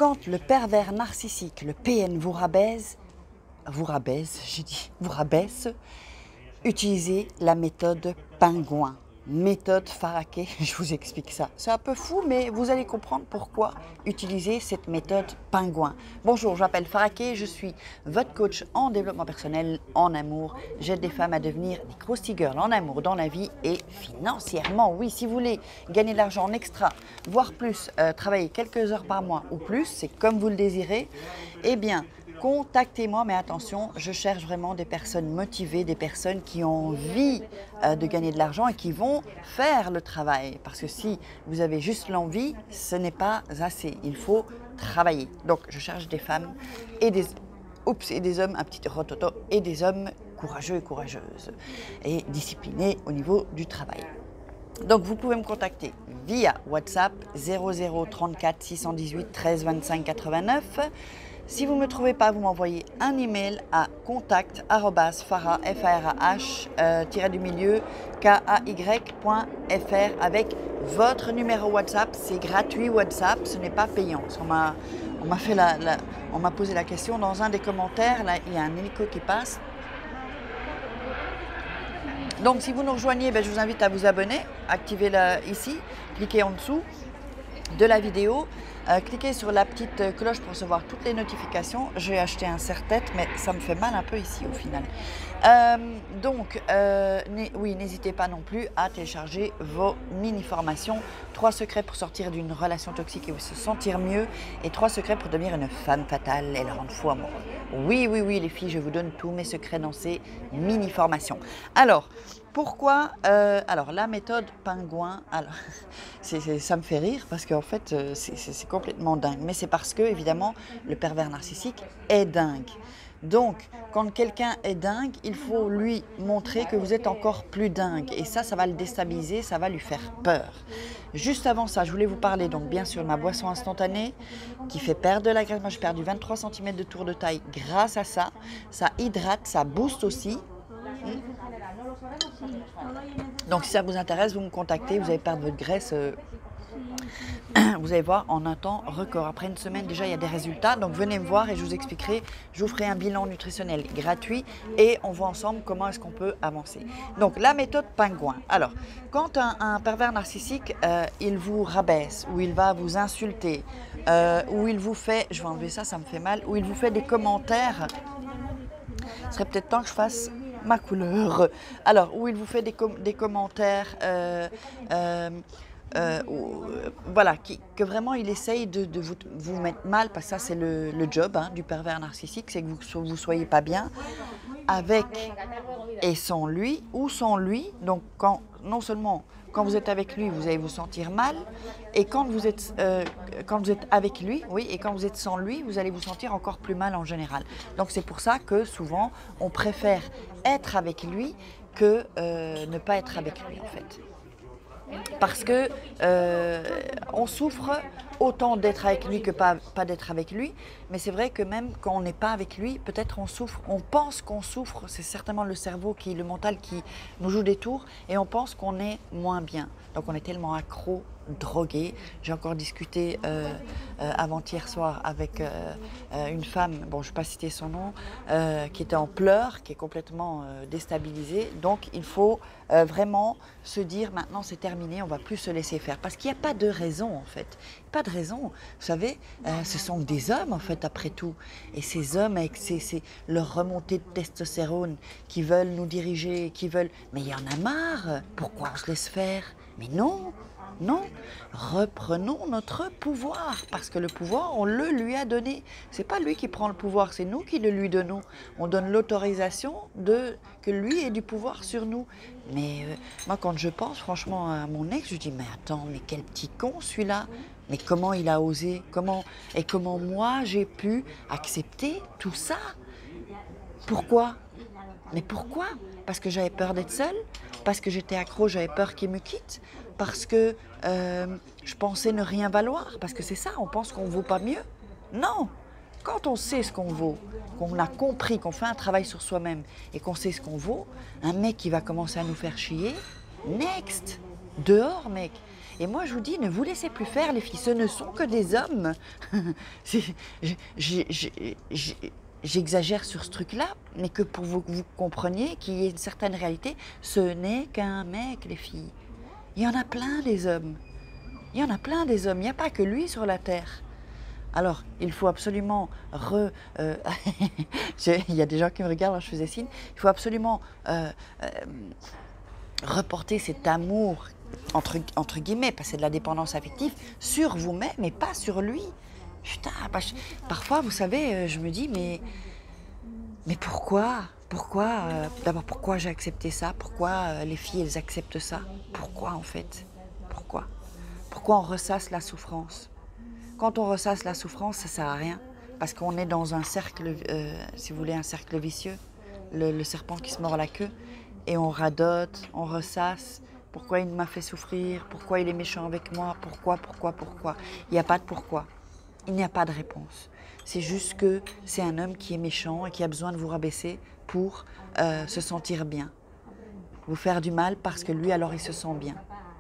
Quand le pervers narcissique, le PN, vous rabaisse, utilisez la méthode pingouin. Méthode Faraquet, je vous explique ça. C'est un peu fou, mais vous allez comprendre pourquoi utiliser cette méthode pingouin. Bonjour, je m'appelle Faraquet, je suis votre coach en développement personnel, en amour. J'aide des femmes à devenir des crousty girls en amour, dans la vie et financièrement. Oui, si vous voulez gagner de l'argent en extra, voire plus, travailler quelques heures par mois ou plus, c'est comme vous le désirez, eh bien, contactez-moi, mais attention, je cherche vraiment des personnes motivées, des personnes qui ont envie de gagner de l'argent et qui vont faire le travail. Parce que si vous avez juste l'envie, ce n'est pas assez. Il faut travailler. Donc, je cherche des femmes et des hommes, un petit rototo, et des hommes courageux et courageuses et disciplinés au niveau du travail. Donc, vous pouvez me contacter via WhatsApp 0034 618 13 25 89. Si vous ne me trouvez pas, vous m'envoyez un email à contact@farah, kay.fr avec votre numéro WhatsApp. C'est gratuit WhatsApp, ce n'est pas payant. On m'a posé la question dans un des commentaires, là il y a un hélico qui passe. Donc si vous nous rejoignez, je vous invite à vous abonner, activez-la ici, cliquez en dessous de la vidéo. Cliquez sur la petite cloche pour recevoir toutes les notifications. J'ai acheté un serre-tête, mais ça me fait mal un peu ici au final. Oui, n'hésitez pas non plus à télécharger vos mini-formations. 3 secrets pour sortir d'une relation toxique et se sentir mieux. Et 3 secrets pour devenir une femme fatale et le rendre fou amoureux. Oui, les filles, je vous donne tous mes secrets dans ces mini-formations. Alors, pourquoi la méthode pingouin, ça me fait rire parce qu'en fait, c'est complètement dingue. Mais c'est parce que, évidemment, le pervers narcissique est dingue. Donc, quand quelqu'un est dingue, il faut lui montrer que vous êtes encore plus dingue. Et ça va le déstabiliser, ça va lui faire peur. Juste avant ça, je voulais vous parler, donc bien sûr, de ma boisson instantanée qui fait perdre de la graisse. Moi, j'ai perdu 23 cm de tour de taille grâce à ça. Ça hydrate, ça booste aussi. Donc si ça vous intéresse, vous me contactez, vous allez perdre votre graisse, vous allez voir en un temps record. Après une semaine déjà il y a des résultats, donc venez me voir et je vous expliquerai, je vous ferai un bilan nutritionnel gratuit et on voit ensemble comment est-ce qu'on peut avancer. Donc la méthode pingouin. Alors quand un pervers narcissique, il vous rabaisse ou il va vous insulter, ou il vous fait, je vais enlever ça, ça me fait mal, ou il vous fait des commentaires, ce serait peut-être temps que je fasse ma couleur. Alors, où il vous fait des commentaires, voilà, que vraiment il essaye de vous mettre mal, parce que ça c'est le job du pervers narcissique, c'est que vous soyez pas bien avec et sans lui, ou sans lui. Donc non seulement quand vous êtes avec lui, vous allez vous sentir mal, et quand vous êtes avec lui, oui, et quand vous êtes sans lui, vous allez vous sentir encore plus mal en général. Donc c'est pour ça que souvent, on préfère être avec lui que ne pas être avec lui en fait. Parce que on souffre autant d'être avec lui que pas d'être avec lui, mais c'est vrai que même quand on n'est pas avec lui, peut-être on souffre, on pense qu'on souffre, c'est certainement le cerveau, le mental qui nous joue des tours, et on pense qu'on est moins bien. Donc on est tellement accro, drogué. J'ai encore discuté avant-hier soir avec une femme, bon je ne vais pas citer son nom, qui était en pleurs, qui est complètement déstabilisée. Donc il faut vraiment se dire maintenant c'est terminé, on ne va plus se laisser faire. Parce qu'il n'y a pas de raison en fait. Pas de raison. Vous savez, ce sont des hommes en fait après tout. Et ces hommes avec leur remontée de testostérone qui veulent nous diriger, qui veulent... Mais il y en a marre. Pourquoi on se laisse faire? Mais non. Non, reprenons notre pouvoir, parce que le pouvoir, on le lui a donné. C'est pas lui qui prend le pouvoir, c'est nous qui le lui donnons. On donne l'autorisation que lui ait du pouvoir sur nous. Mais moi, quand je pense franchement à mon ex, je dis, mais attends, mais quel petit con celui-là. Mais comment il a osé, comment moi j'ai pu accepter tout ça? Pourquoi? Mais pourquoi? Parce que j'avais peur d'être seule, parce que j'étais accro, j'avais peur qu'il me quitte, parce que je pensais ne rien valoir, parce que c'est ça, on pense qu'on ne vaut pas mieux. Non, quand on sait ce qu'on vaut, qu'on a compris, qu'on fait un travail sur soi-même et qu'on sait ce qu'on vaut, un mec qui va commencer à nous faire chier, next, dehors mec. Et moi, je vous dis, ne vous laissez plus faire, les filles. Ce ne sont que des hommes. J'exagère sur ce truc-là, mais que pour vous compreniez qu'il y ait une certaine réalité, ce n'est qu'un mec, les filles. Il y en a plein, les hommes. Il y en a plein des hommes. Il n'y a pas que lui sur la terre. Alors, il faut absolument il y a des gens qui me regardent quand je faisais signe. Il faut absolument reporter cet amour, entre guillemets, parce que c'est de la dépendance affective, sur vous-même et pas sur lui. Putain, parfois, vous savez, je me dis, mais pourquoi? D'abord, pourquoi j'ai accepté ça? Pourquoi les filles, elles acceptent ça? Pourquoi, en fait? Pourquoi? Pourquoi on ressasse la souffrance? Quand on ressasse la souffrance, ça ne sert à rien. Parce qu'on est dans un cercle, si vous voulez, un cercle vicieux. Le serpent qui se mord la queue. Et on radote, on ressasse. Pourquoi il m'a fait souffrir? Pourquoi il est méchant avec moi? Pourquoi? Il n'y a pas de pourquoi. Il n'y a pas de réponse. C'est juste que c'est un homme qui est méchant et qui a besoin de vous rabaisser pour se sentir bien. Vous faire du mal parce que lui, alors, il se sent bien.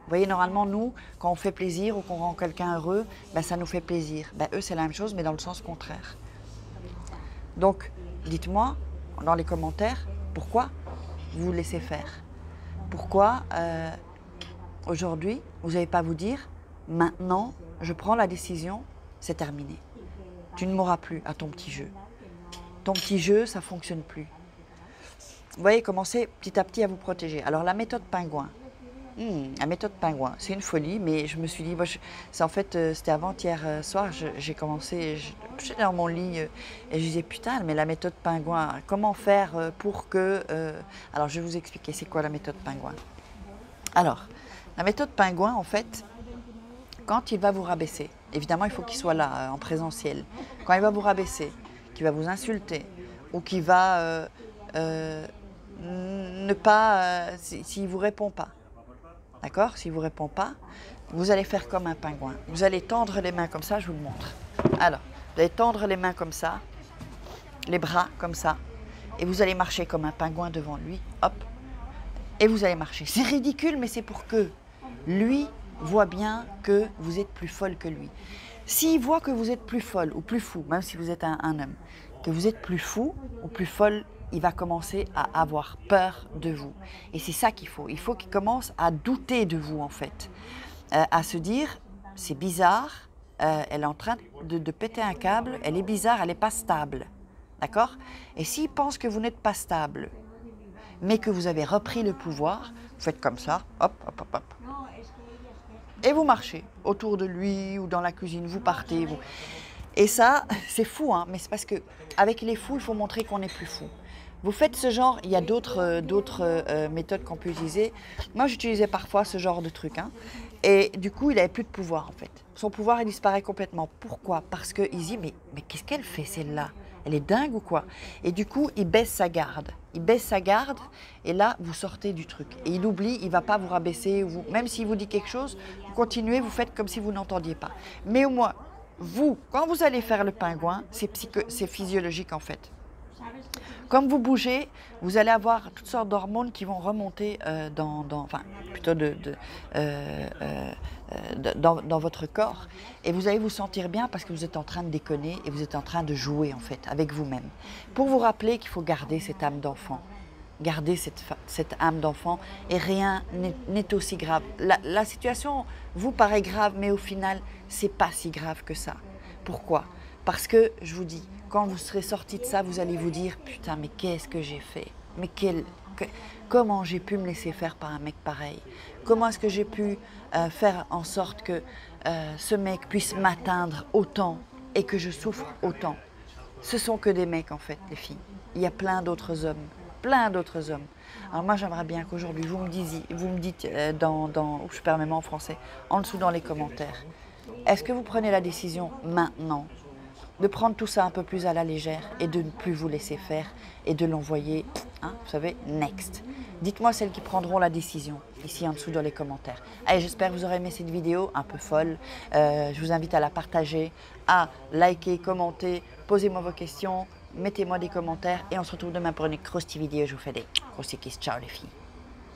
Vous voyez, normalement, nous, quand on fait plaisir ou qu'on rend quelqu'un heureux, ben, ça nous fait plaisir. Ben, eux, c'est la même chose, mais dans le sens contraire. Donc, dites-moi dans les commentaires, pourquoi vous laissez faire? Pourquoi, aujourd'hui, vous n'allez pas vous dire, maintenant, je prends la décision, c'est terminé. Tu ne m'auras plus à ton petit jeu. Ton petit jeu, ça ne fonctionne plus. Vous voyez, commencez petit à petit à vous protéger. Alors, la méthode pingouin. La méthode pingouin, c'est une folie, mais je me suis dit, en fait, c'était avant-hier soir, j'ai commencé, j'étais dans mon lit et je disais, putain, mais la méthode pingouin, comment faire pour que... Alors, je vais vous expliquer, c'est quoi la méthode pingouin? Alors, la méthode pingouin, en fait, quand il va vous rabaisser, évidemment, il faut qu'il soit là, en présentiel. Quand il va vous rabaisser, qu'il va vous insulter, ou qu'il va ne pas... s'il ne vous répond pas, d'accord? S'il ne vous répond pas, vous allez faire comme un pingouin. Vous allez tendre les mains comme ça, je vous le montre. Alors, vous allez tendre les mains comme ça, les bras comme ça, et vous allez marcher comme un pingouin devant lui, hop, et vous allez marcher. C'est ridicule, mais c'est pour que lui voit bien que vous êtes plus folle que lui. S'il voit que vous êtes plus folle ou plus fou, même si vous êtes un homme, que vous êtes plus fou ou plus folle, il va commencer à avoir peur de vous. Et c'est ça qu'il faut. Il faut qu'il commence à douter de vous, en fait. À se dire, c'est bizarre, elle est en train de péter un câble, elle est bizarre, elle n'est pas stable. D'accord? Et s'il pense que vous n'êtes pas stable, mais que vous avez repris le pouvoir, vous faites comme ça, hop, hop, hop, hop. Et vous marchez autour de lui ou dans la cuisine, vous partez. Et ça, c'est fou, hein, mais c'est parce qu'avec les fous, il faut montrer qu'on est plus fou. Vous faites ce genre, il y a d'autres méthodes qu'on peut utiliser. Moi, j'utilisais parfois ce genre de truc. Hein, et du coup, il n'avait plus de pouvoir, en fait. Son pouvoir, il disparaît complètement. Pourquoi? Parce qu'il dit, mais qu'est-ce qu'elle fait, celle-là? Elle est dingue ou quoi? Et du coup, il baisse sa garde. Il baisse sa garde, et là, vous sortez du truc. Et il oublie, il ne va pas vous rabaisser. Même s'il vous dit quelque chose, vous continuez, vous faites comme si vous n'entendiez pas. Mais au moins, vous, quand vous allez faire le pingouin, c'est physiologique, en fait. Comme vous bougez, vous allez avoir toutes sortes d'hormones qui vont remonter dans votre corps. Et vous allez vous sentir bien parce que vous êtes en train de déconner et vous êtes en train de jouer en fait avec vous-même. Pour vous rappeler qu'il faut garder cette âme d'enfant. Garder cette âme d'enfant et rien n'est aussi grave. La situation vous paraît grave, mais au final, c'est pas si grave que ça. Pourquoi? Parce que, je vous dis, quand vous serez sorti de ça, vous allez vous dire « Putain, mais qu'est-ce que j'ai fait? Mais comment j'ai pu me laisser faire par un mec pareil? Comment est-ce que j'ai pu faire en sorte que ce mec puisse m'atteindre autant et que je souffre autant ?» Ce sont que des mecs, en fait, les filles. Il y a plein d'autres hommes. Plein d'autres hommes. Alors moi, j'aimerais bien qu'aujourd'hui, vous me dites, je perds mes mots en français, en dessous dans les commentaires, est-ce que vous prenez la décision maintenant de prendre tout ça un peu plus à la légère et de ne plus vous laisser faire et de l'envoyer, hein, vous savez, next. Dites-moi celles qui prendront la décision, ici en dessous dans les commentaires. Allez, j'espère que vous aurez aimé cette vidéo, un peu folle. Je vous invite à la partager, à liker, commenter, posez-moi vos questions, mettez-moi des commentaires et on se retrouve demain pour une croustille vidéo. Je vous fais des croustilles kisses. Ciao les filles.